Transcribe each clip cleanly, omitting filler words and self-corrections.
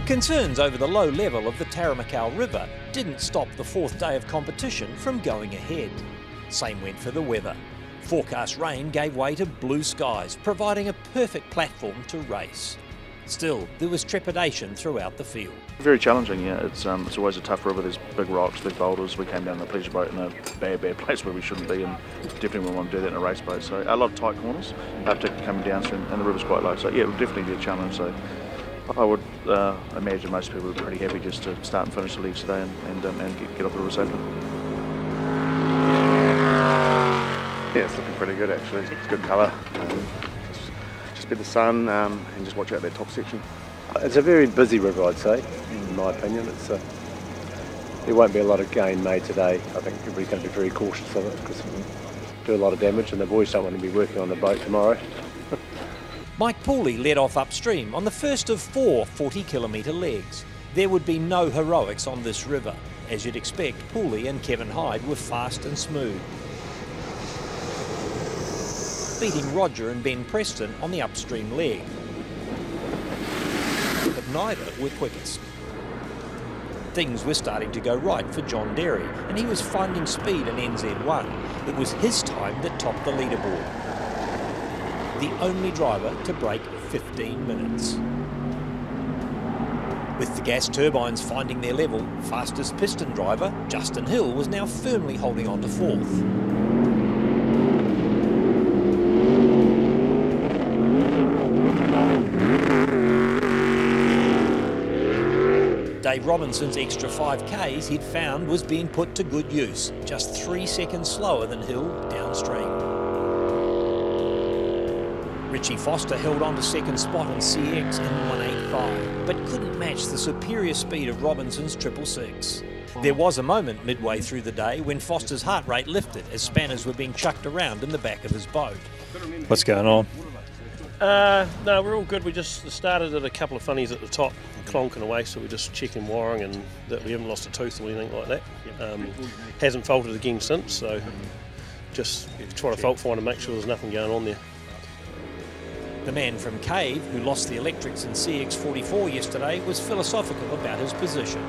Concerns over the low level of the Taramakau River didn't stop the fourth day of competition from going ahead. Same went for the weather. Forecast rain gave way to blue skies, providing a perfect platform to race. Still, there was trepidation throughout the field. Very challenging, yeah. It's always a tough river. There's big rocks, big boulders. We came down the pleasure boat in a bad place where we shouldn't be, and definitely wouldn't want to do that in a race boat. So a lot of tight corners, particularly coming downstream, and the river's quite low. So yeah, it would definitely be a challenge. So I would imagine most people would be pretty happy just to start and finish the leagues today and get off the river safely. Yeah, it's looking pretty good actually. It's good colour. Just be the sun and just watch out that top section. It's a very busy river, I'd say, in my opinion. There won't be a lot of gain made today. I think everybody's going to be very cautious of it because it will do a lot of damage, and the boys don't want to be working on the boat tomorrow. Mike Pooley led off upstream on the first of 4 40-kilometre legs. There would be no heroics on this river. As you'd expect, Pooley and Kevin Hyde were fast and smooth, beating Roger and Ben Preston on the upstream leg. But neither were quickest. Things were starting to go right for John Derry, and he was finding speed in NZ1. It was his time that topped the leaderboard. The only driver to break 15 minutes. With the gas turbines finding their level, fastest piston driver, Justin Hill, was now firmly holding on to fourth. Dave Robinson's extra 5Ks he'd found was being put to good use, just 3 seconds slower than Hill downstream. Richie Foster held on to second spot in CX in 185, but couldn't match the superior speed of Robinson's 666. There was a moment midway through the day when Foster's heart rate lifted as spanners were being chucked around in the back of his boat. What's going on? No, we're all good. We just started at a couple of funnies at the top, clonking away, so we're just checking wiring and that we haven't lost a tooth or anything like that. Hasn't faulted again since, so just try to fault find and make sure there's nothing going on there. The man from Cave, who lost the electrics in CX44 yesterday, was philosophical about his position.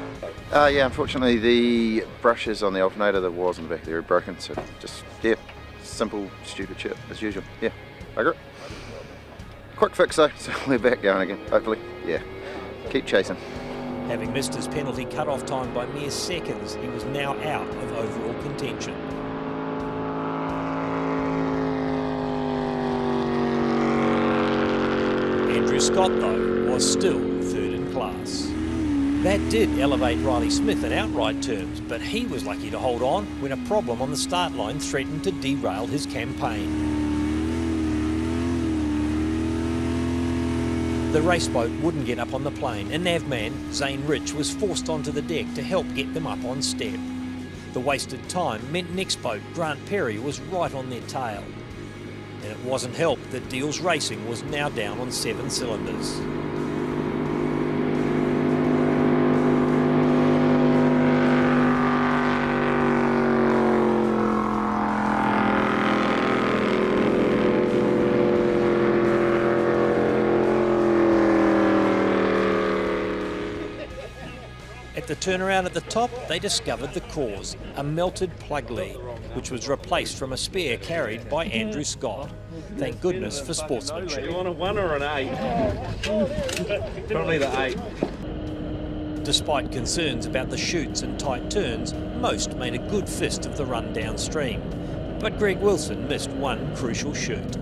Yeah, unfortunately the brushes on the alternator, the wires in the back there are broken, so just, yeah, simple, stupid shit as usual. Yeah, bugger it. Quick fix though, so we're back going again, hopefully. Yeah, keep chasing. Having missed his penalty cut-off time by mere seconds, he was now out of overall contention. Andrew Scott, though, was still third in class. That did elevate Riley Smith in outright terms, but he was lucky to hold on when a problem on the start line threatened to derail his campaign. The race boat wouldn't get up on the plane, and navman Zane Rich was forced onto the deck to help get them up on step. The wasted time meant next boat, Grant Perry, was right on their tail. And it wasn't helped that Deals Racing was now down on 7 cylinders. At the turnaround at the top, they discovered the cause, a melted plug lead, which was replaced from a spare carried by Andrew Scott. Thank goodness for sportsmanship. You want a 1 or an 8? Probably the 8. Despite concerns about the chutes and tight turns, most made a good fist of the run downstream. But Greg Wilson missed one crucial chute.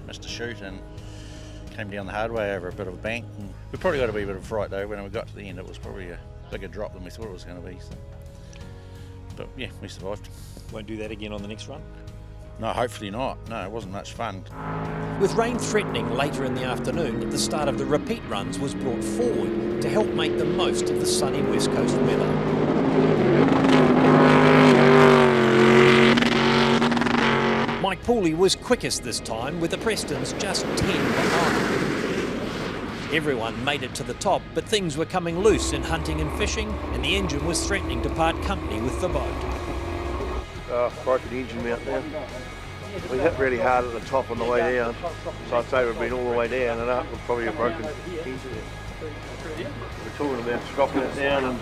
Missed a chute and came down the hard way over a bit of a bank. And we probably got a wee bit of fright though. When we got to the end, it was probably a bigger drop than we thought it was going to be. So. But yeah, we survived. Won't do that again on the next run? No, hopefully not. No, it wasn't much fun. With rain threatening later in the afternoon, the start of the repeat runs was brought forward to help make the most of the sunny West Coast weather. Mike Pooley was quickest this time, with the Prestons just 10 behind. Everyone made it to the top, but things were coming loose in hunting and fishing, and the engine was threatening to part company with the boat. Broken the engine out there. We hit really hard at the top on the way down, so I'd say we've been all the way down and up. We've probably broken. We're talking about dropping it down and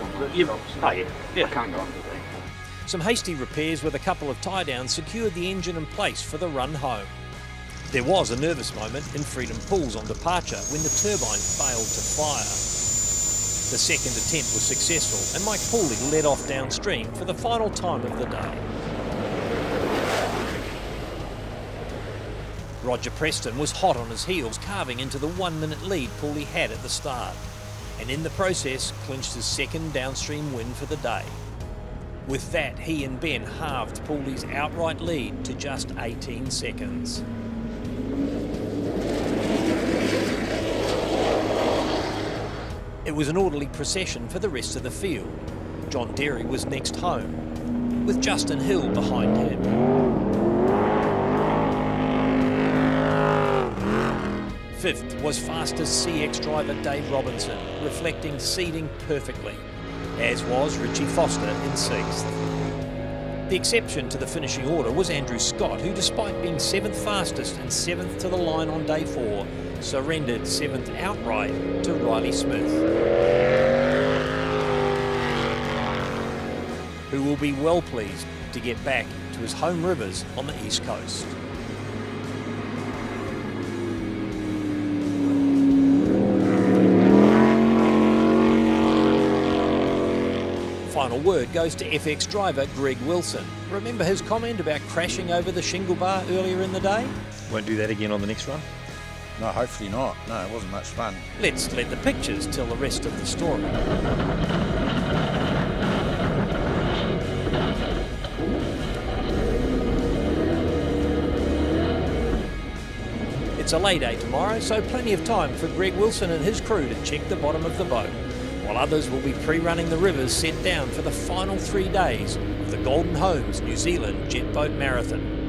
Some hasty repairs with a couple of tie-downs secured the engine in place for the run home. There was a nervous moment in Freedom Pools on departure when the turbine failed to fire. The second attempt was successful and Mike Pooley led off downstream for the final time of the day. Roger Preston was hot on his heels, carving into the 1 minute lead Pooley had at the start, and in the process clinched his second downstream win for the day. With that, he and Ben halved Pooley's outright lead to just 18 seconds. It was an orderly procession for the rest of the field. John Derry was next home, with Justin Hill behind him. Fifth was fastest CX driver Dave Robinson, reflecting seeding perfectly, as was Richie Foster in sixth. The exception to the finishing order was Andrew Scott, who despite being 7th fastest and 7th to the line on day 4, surrendered 7th outright to Riley Smith, who will be well pleased to get back to his home rivers on the East Coast. Final word goes to FX driver Greg Wilson. Remember his comment about crashing over the shingle bar earlier in the day? Won't do that again on the next run? No, hopefully not. No, it wasn't much fun. Let's let the pictures tell the rest of the story. It's a lay day tomorrow, so plenty of time for Greg Wilson and his crew to check the bottom of the boat, while others will be pre-running the rivers set down for the final 3 days of the Golden Homes New Zealand Jet Boat Marathon.